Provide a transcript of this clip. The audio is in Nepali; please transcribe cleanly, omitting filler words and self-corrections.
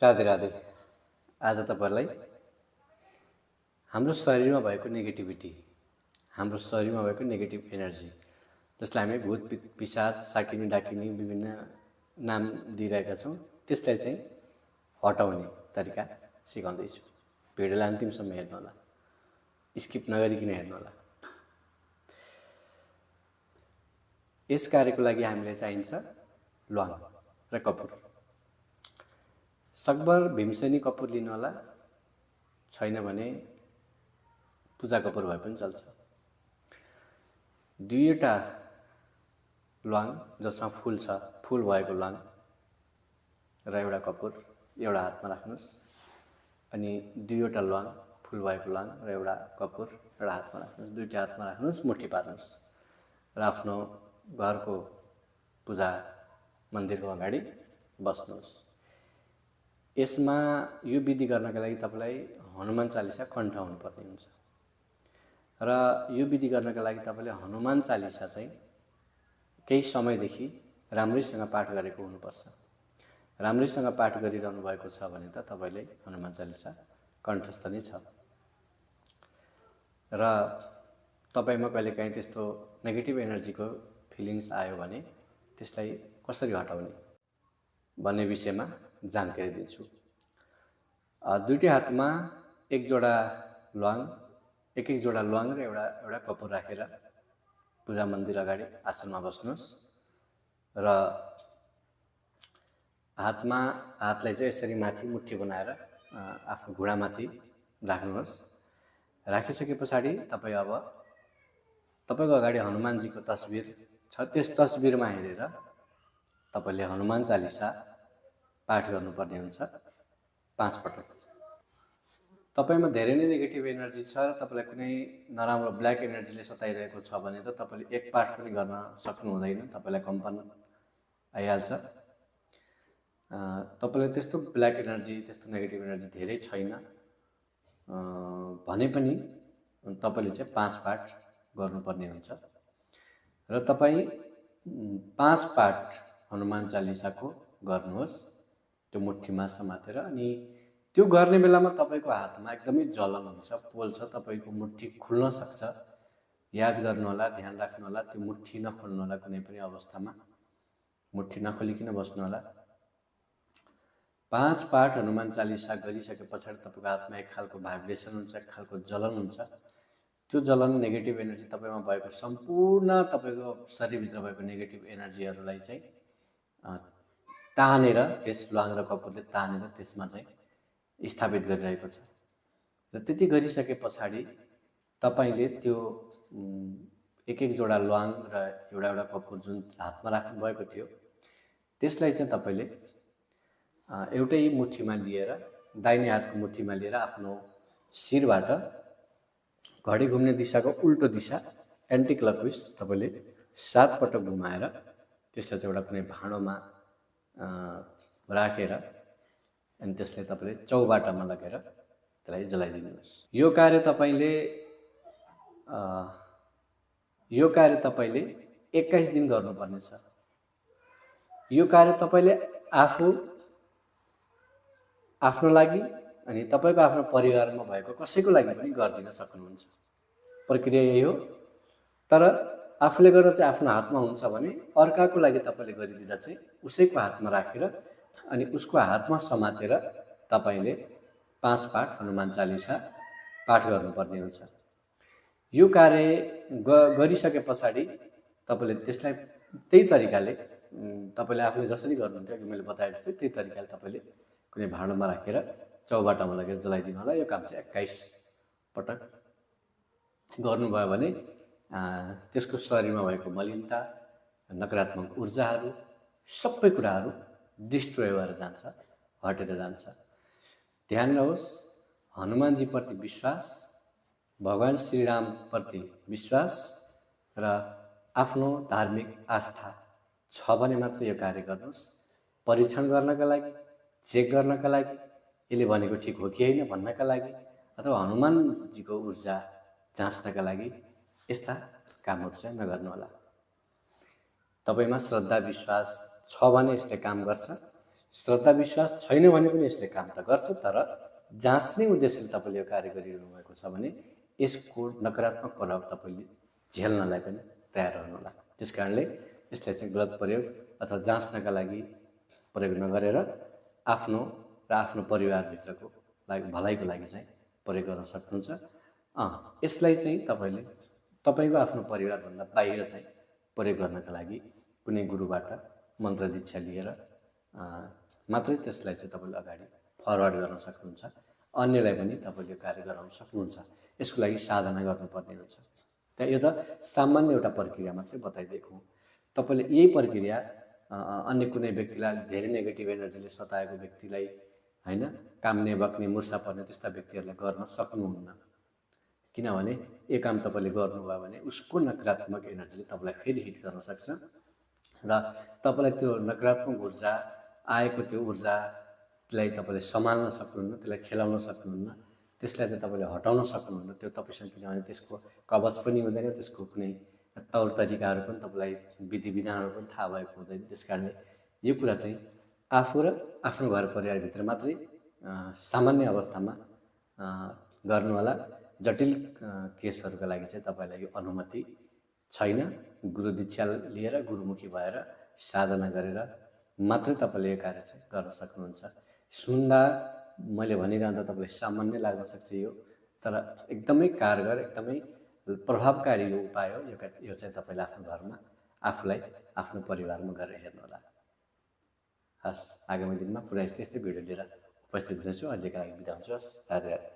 राधे राधे। आज तपाईहरुलाई हाम्रो शरीरमा भएको नेगेटिभिटी, हाम्रो शरीरमा भएको नेगेटिभ एनर्जी, जसलाई हामी भूत पिशाच साकिनी डाकिनी विभिन्न नाम दिइरहेका छौं, त्यसलाई चाहिँ हटाउने तरिका सिकाउँदैछु। भिडियोलाई अन्तिमसम्म हेर्नु होला, स्किप नगरिकन हेर्नु होला। यस कार्यको लागि हामीलाई चाहिन्छ ल्वाङ र कपुर। सकभर भीमसेनी कपुर लिनु होला, छैन भने पूजा कपुर भए पनि चल्छ। दुईवटा ल्वाङ जसमा फूल छ, फूल भएको ल्वाङ र एउटा कपुर एउटा हातमा राख्नुस्। अनि दुईवटा ल्वाङ फूल भएको ल्वाङ र एउटा कपुर एउटा हातमा राख्नुस्। दुईटा हातमा राख्नुस्, मुठी पार्नुस् र आफ्नो घरको पूजा मन्दिरको अगाडि बस्नुस्। यसमा यो विधि गर्नका लागि तपाईलाई हनुमान चालिसा कण्ठ हुनुपर्ने हुन्छ र यो विधि गर्नका लागि तपाईले हनुमान चालिसा चाहिँ केही समयदेखि राम्रैसँग पाठ गरेको हुनुपर्छ। राम्रैसँग पाठ गरिरहनु भएको छ भने त तपाईले हनुमान चालिसा कण्ठस्थ नै छ। र तपाईमा कहिलेकाहीँ त्यस्तो नेगेटिभ एनर्जीको फिलिङ्स आयो भने त्यसलाई कसरी हटाउने भन्ने विषयमा जानकारी दिन्छु। दुईटै हातमा एक जोडा ल्वाङ र एउटा कपुर राखेर पूजा मन्दिर अगाडि आसनमा बस्नुस् र हातलाई चाहिँ यसरी माथि मुठी बनाएर आफ्नो घुँडामाथि राख्नुहोस्। राखिसकेपछि तपाई अब तपाईको अगाडि हनुमानजीको तस्बिर छ, त्यस तस्बिरमा हेरेर तपाईले हनुमान चालिसा पाठ गर्नुपर्ने हुन्छ 5 पटक। तपाईमा धेरै नै नेगेटिभ एनर्जी छ र तपाईलाई कुनै नराम्रो ब्ल्याक एनर्जीले सताइरहेको छ भने त तपाईले एक पाठ पनि गर्न सक्नु हुँदैन, तपाईलाई कम्पन आइहाल्छ। तपाईलाई त्यस्तो ब्ल्याक एनर्जी, त्यस्तो नेगेटिभ एनर्जी धेरै छैन भने पनि तपाईले चाहिँ 5 पाठ गर्नुपर्ने हुन्छ र तपाई 5 पाठ हनुमान चालिसाको गर्नुहोस् त्यो मुठीमा समातेर। अनि त्यो गर्ने बेलामा तपाईको हातमा एकदमै जलन हुन्छ, पोल्छ, तपाईको मुठी खुल्न सक्छ। याद गर्नु होला, ध्यान राख्नु होला, त्यो मुठी नखोल्नु होला कुनै पनि अवस्थामा, मुठी नखोलिकन बस्नु होला। 5 पाठ हनुमान चालिसा गरिसकेपछि तपाईको हातमा एक खालको भाइब्रेसन हुन्छ, एक खालको जलन हुन्छ। त्यो जलन नेगेटिभ एनर्जी तपाईमा भएको सम्पूर्ण तपाईको शरीरभित्र भएको नेगेटिभ एनर्जीहरूलाई चाहिँ तानेर, त्यस ल्वाङ र कपुरले तानेर त्यसमा चाहिँ स्थापित गरिरहेको छ। र त्यति गरिसकेपछि तपाईले त्यो एक जोडा ल्वाङ र एउटा कपुर जुन हातमा राख्नु भएको थियो त्यसलाई चाहिँ तपाईले एउटै मुठीमा लिएर, दाहिने हातको मुठीमा लिएर आफ्नो शिरबाट घडी घुम्ने दिशाको उल्टो दिशा एन्टी क्लकवाइज तपाईले 7 पटक घुमाएर त्यसलाई चाहिँ एउटा कुनै भाँडोमा राखेर अनि त्यसलाई तपाईले चौबाटामा लगेर त्यसलाई जलाइदिनुहोस्। यो कार्य तपाईले 21 दिन गर्नुपर्ने छ। यो कार्य तपाईले आफ्नो लागि अनि तपाईको आफ्नो परिवारमा भएको कसैको लागि पनि गर्दिन सक्नुहुन्छ। प्रक्रिया यही हो। तर आफूले गर्दा चाहिँ आफ्नो हातमा हुन्छ भने अर्काको लागि तपाईले गरिदिँदा चाहिँ उसैको हातमा राखेर अनि उसको हातमा समातेर तपाईले 5 पाठ हनुमान चालिसा पाठ गर्नुपर्ने हुन्छ। यो कार्य गरिसकेपछि तपाईले त्यसलाई त्यही तरिकाले तपाईले आफूले जसरी गर्नुहुन्थ्यो अघि मैले बताए जस्तै त्यही तरिकाले तपाईले कुनै भाँडोमा राखेर चौबाटामा लगेर जलाइदिनु होला। यो काम चाहिँ 21 पटक गर्नुभयो भने त्यसको शरीरमा भएको मलिनता, नकारात्मक ऊर्जाहरू सबै कुराहरू डिस्ट्रोय भएर जान्छ, हटेर जान्छ। ध्यान रहोस्, हनुमानजी प्रति विश्वास, भगवान श्रीराम प्रति विश्वास र आफ्नो धार्मिक आस्था छ भने मात्र यो कार्य गर्नुहोस्। परीक्षण गर्नका लागि, चेक गर्नका लागि, यसले भनेको ठिक हो कि होइन भन्नका लागि अथवा हनुमानजीको ऊर्जा जाँच्नका लागि यस्ता कामहरू चाहिँ नगर्नु होला। तपाईमा श्रद्धा विश्वास छ भने यसले काम गर्छ, श्रद्धा विश्वास छैन भने पनि यसले काम त गर्छ, तर जाँच्ने उद्देश्यले तपाईँले यो कार्य गरिरहनु भएको छ भने यसको नकारात्मक प्रभाव तपाईँले झेल्नलाई पनि तयार रहनुहोला। त्यस कारणले यसलाई चाहिँ गलत प्रयोग अथवा जाँच्नका लागि प्रयोग नगरेर आफ्नो र आफ्नो परिवारभित्रको लागि भलाइको लागि चाहिँ प्रयोग गर्न सक्नुहुन्छ। यसलाई चाहिँ तपाईँले तपाईँको आफ्नो परिवारभन्दा बाहिर चाहिँ प्रयोग गर्नका लागि कुनै गुरुबाट मन्त्र दीक्षा लिएर मात्रै त्यसलाई चाहिँ तपाईँले अगाडि फरवर्ड गर्न सक्नुहुन्छ। अन्यलाई पनि तपाईँले कार्य गराउन सक्नुहुन्छ। यसको लागि साधना गर्नुपर्ने हुन्छ। त्यहाँ यो त सामान्य एउटा प्रक्रिया मात्रै बताइदिएको हुँ। तपाईँले यही प्रक्रिया अन्य कुनै व्यक्तिलाई धेरै नेगेटिभ एनर्जीले सताएको व्यक्तिलाई हैन, काम्ने बक्ने मुर्सा पर्ने त्यस्ता व्यक्तिहरूलाई गर्न सक्नुहुन्न। किनभने यो काम तपाईँले गर्नुभयो भने उसको नकारात्मक एनर्जीले तपाईँलाई फेरि हिट गर्न सक्छ र तपाईँलाई त्यो नकारात्मक ऊर्जा आएको त्यो ऊर्जालाई तपाईँले सम्हाल्न सक्नुहुन्न, त्यसलाई खेलाउन सक्नुहुन्न, त्यसलाई चाहिँ तपाईँले हटाउन सक्नुहुन्न। त्यो तपाईँसँग किनभने त्यसको कवच पनि हुँदैन, त्यसको कुनै तौर तरिकाहरू पनि तपाईँलाई विधि विधानहरू पनि थाहा भएको हुँदैन। त्यस कारणले यो कुरा चाहिँ आफू र आफ्नो घर परिवारभित्र मात्रै सामान्य अवस्थामा गर्नुहोला। जटिल केसहरूका लागि चाहिँ तपाईँलाई यो अनुमति छैन। गुरु दीक्षा लिएर गुरुमुखी भएर साधना गरेर मात्रै तपाईँले यो कार्य चाहिँ गर्न सक्नुहुन्छ। सुन्दा मैले भनिरहँदा तपाईँलाई सामान्य लाग्न सक्छ यो, तर एकदमै कारगर, एकदमै प्रभावकारी यो उपाय हो। यो चाहिँ तपाईँले आफ्नो घरमा आफूलाई आफ्नो परिवारमा गरेर हेर्नुहोला। हस्, आगामी दिनमा पुरा यस्तै भिडियो लिएर उपस्थित हुनेछु। अहिलेका लागि बिदा हुन्छु। हस्, राधे राधे।